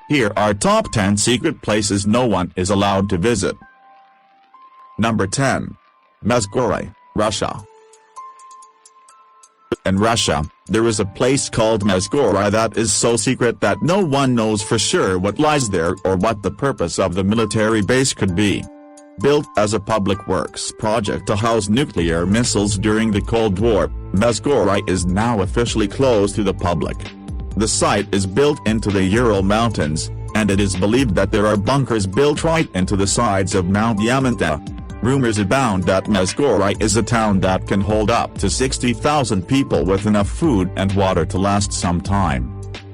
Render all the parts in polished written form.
Here are top 10 secret places no one is allowed to visit. Number 10. Mezhgory, Russia. In Russia, there is a place called Mezhgory that is so secret that no one knows for sure what lies there or what the purpose of the military base could be. Built as a public works project to house nuclear missiles during the Cold War, Mezhgory is now officially closed to the public. The site is built into the Ural Mountains, and it is believed that there are bunkers built right into the sides of Mount Yamanta. Rumors abound that Mezhgory is a town that can hold up to 60,000 people with enough food and water to last some time.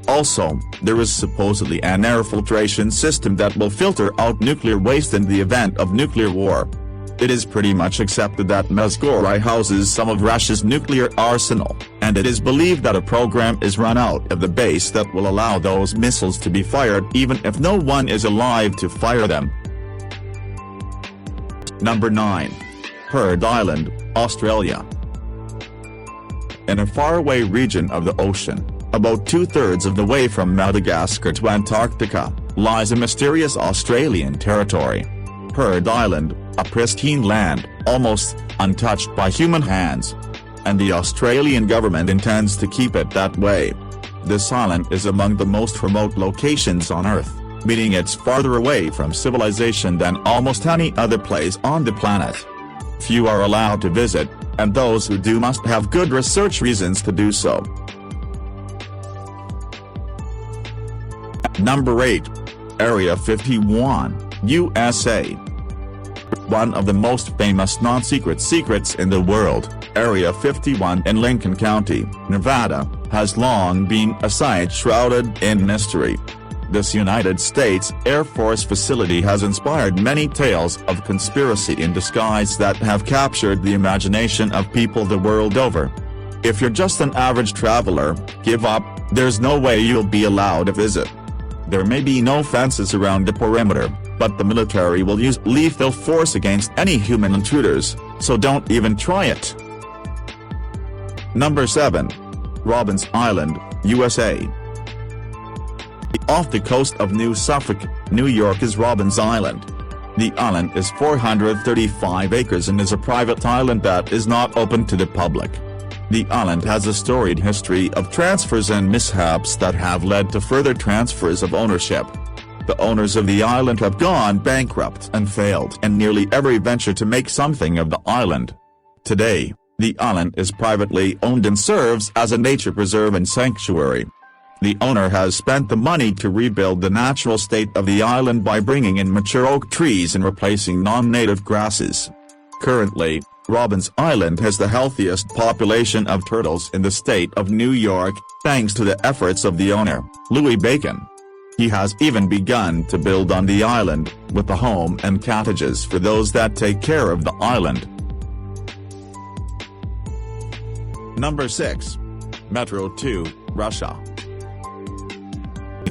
Also, there is supposedly an air filtration system that will filter out nuclear waste in the event of nuclear war. It is pretty much accepted that Mezhgory houses some of Russia's nuclear arsenal, and it is believed that a program is run out of the base that will allow those missiles to be fired even if no one is alive to fire them. Number 9. Heard Island, Australia. In a faraway region of the ocean, about 2/3 of the way from Madagascar to Antarctica, lies a mysterious Australian territory. Heard Island, a pristine land, almost untouched by human hands. And the Australian government intends to keep it that way. This island is among the most remote locations on Earth, meaning it's farther away from civilization than almost any other place on the planet. Few are allowed to visit, and those who do must have good research reasons to do so. Number 8. Area 51, USA. One of the most famous non-secret secrets in the world, Area 51 in Lincoln County, Nevada, has long been a site shrouded in mystery. This United States Air Force facility has inspired many tales of conspiracy in disguise that have captured the imagination of people the world over. If you're just an average traveler, give up, there's no way you'll be allowed to visit. There may be no fences around the perimeter, but the military will use lethal force against any human intruders, so don't even try it. Number 7. Robins Island, USA. Off the coast of New Suffolk, New York is Robins Island. The island is 435 acres and is a private island that is not open to the public. The island has a storied history of transfers and mishaps that have led to further transfers of ownership. The owners of the island have gone bankrupt and failed in nearly every venture to make something of the island. Today, the island is privately owned and serves as a nature preserve and sanctuary. The owner has spent the money to rebuild the natural state of the island by bringing in mature oak trees and replacing non-native grasses. Currently, Robins Island has the healthiest population of turtles in the state of New York, thanks to the efforts of the owner, Louis Bacon. He has even begun to build on the island, with a home and cottages for those that take care of the island. Number 6. Metro 2, Russia.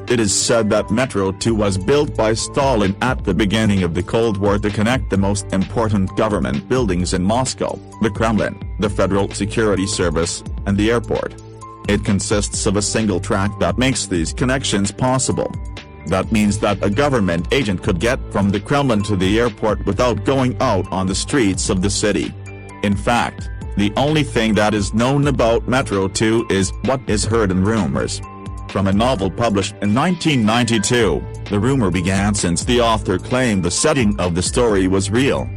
It is said that Metro 2 was built by Stalin at the beginning of the Cold War to connect the most important government buildings in Moscow, the Kremlin, the Federal Security Service, and the airport. It consists of a single track that makes these connections possible. That means that a government agent could get from the Kremlin to the airport without going out on the streets of the city. In fact, the only thing that is known about Metro 2 is what is heard in rumors. From a novel published in 1992, the rumor began since the author claimed the setting of the story was real.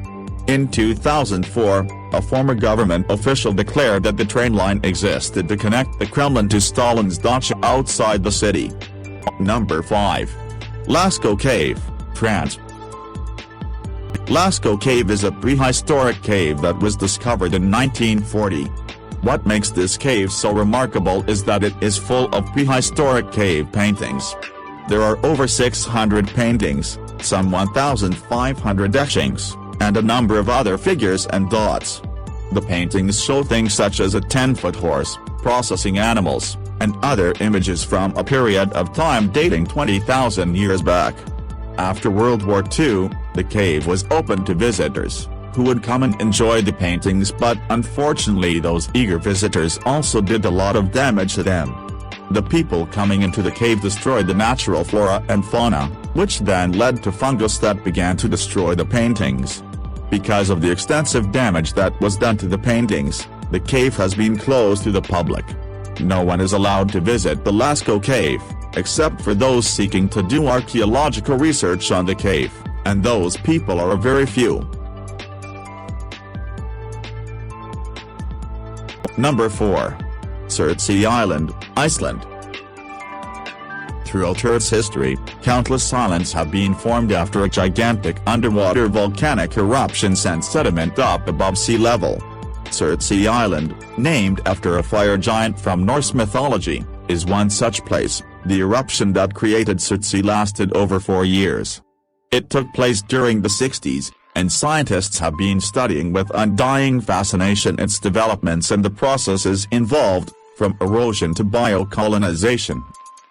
In 2004, a former government official declared that the train line existed to connect the Kremlin to Stalin's dacha outside the city. Number 5. Lascaux Cave, France. Lascaux Cave is a prehistoric cave that was discovered in 1940. What makes this cave so remarkable is that it is full of prehistoric cave paintings. There are over 600 paintings, some 1,500 etchings, and a number of other figures and dots. The paintings show things such as a 10-foot horse, processing animals, and other images from a period of time dating 20,000 years back. After World War II, the cave was open to visitors, who would come and enjoy the paintings, but unfortunately those eager visitors also did a lot of damage to them. The people coming into the cave destroyed the natural flora and fauna, which then led to fungus that began to destroy the paintings. Because of the extensive damage that was done to the paintings, the cave has been closed to the public. No one is allowed to visit the Lascaux Cave, except for those seeking to do archaeological research on the cave, and those people are very few. Number 4. Surtsey Island, Iceland. Throughout Earth's history, countless islands have been formed after a gigantic underwater volcanic eruption sent sediment up above sea level. Surtsey Island, named after a fire giant from Norse mythology, is one such place. The eruption that created Surtsey lasted over 4 years. It took place during the 60s, and scientists have been studying with undying fascination its developments and the processes involved, from erosion to biocolonization.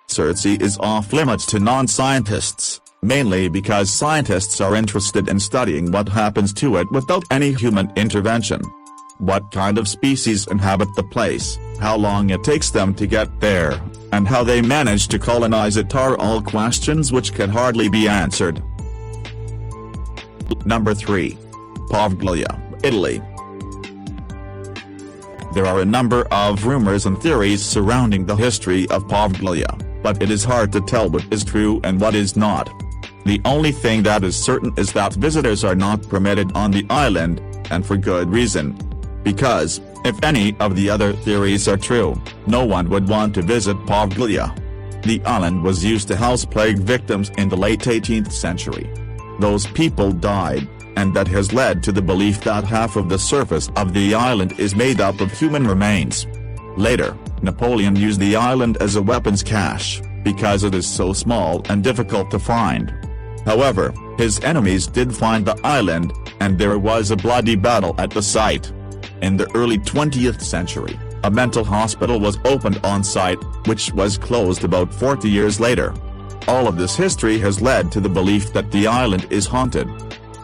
Surtsey is off-limits to non-scientists, mainly because scientists are interested in studying what happens to it without any human intervention. What kind of species inhabit the place, how long it takes them to get there, and how they manage to colonize it are all questions which can hardly be answered. Number 3. Poveglia, Italy. There are a number of rumors and theories surrounding the history of Poveglia, but it is hard to tell what is true and what is not. The only thing that is certain is that visitors are not permitted on the island, and for good reason. Because, if any of the other theories are true, no one would want to visit Poveglia. The island was used to house plague victims in the late 18th century. Those people died, and that has led to the belief that half of the surface of the island is made up of human remains. Later, Napoleon used the island as a weapons cache, because it is so small and difficult to find. However, his enemies did find the island, and there was a bloody battle at the site. In the early 20th century, a mental hospital was opened on site, which was closed about 40 years later. All of this history has led to the belief that the island is haunted.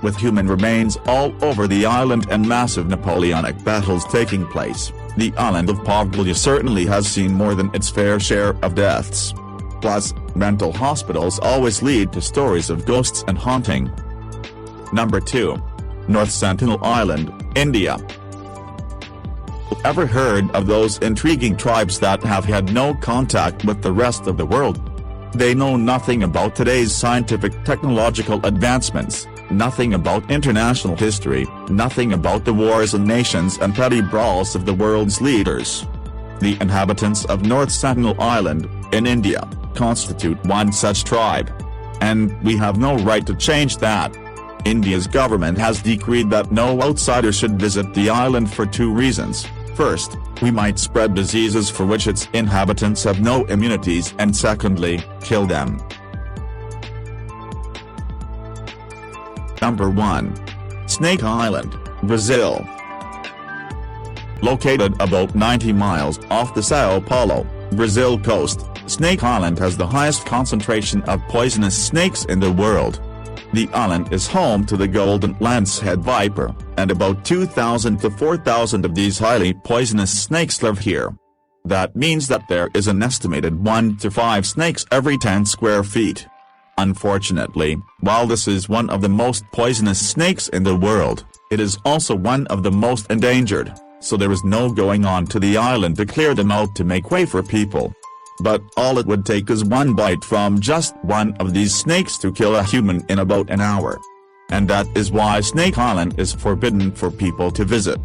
With human remains all over the island and massive Napoleonic battles taking place, the island of Poveglia certainly has seen more than its fair share of deaths. Plus, mental hospitals always lead to stories of ghosts and haunting. Number 2. North Sentinel Island, India. Ever heard of those intriguing tribes that have had no contact with the rest of the world? They know nothing about today's scientific technological advancements, nothing about international history, nothing about the wars and nations and petty brawls of the world's leaders. The inhabitants of North Sentinel Island, in India, constitute one such tribe. And we have no right to change that. India's government has decreed that no outsider should visit the island for 2 reasons. First, we might spread diseases for which its inhabitants have no immunities, and secondly, kill them. Number 1. Snake Island, Brazil. Located about 90 miles off the São Paulo, Brazil coast, Snake Island has the highest concentration of poisonous snakes in the world. The island is home to the golden lancehead viper, and about 2,000 to 4,000 of these highly poisonous snakes live here. That means that there is an estimated 1 to 5 snakes every 10 square feet. Unfortunately, while this is one of the most poisonous snakes in the world, it is also one of the most endangered, so there is no going on to the island to clear them out to make way for people. But all it would take is one bite from just one of these snakes to kill a human in about an hour. And that is why Snake Island is forbidden for people to visit.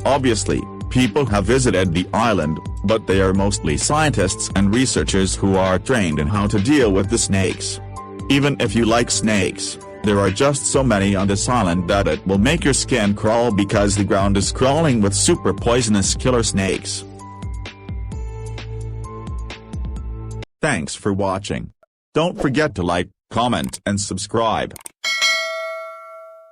Obviously, people have visited the island, but they are mostly scientists and researchers who are trained in how to deal with the snakes. Even if you like snakes, there are just so many on this island that it will make your skin crawl because the ground is crawling with super poisonous killer snakes. Thanks for watching. Don't forget to like, comment and subscribe.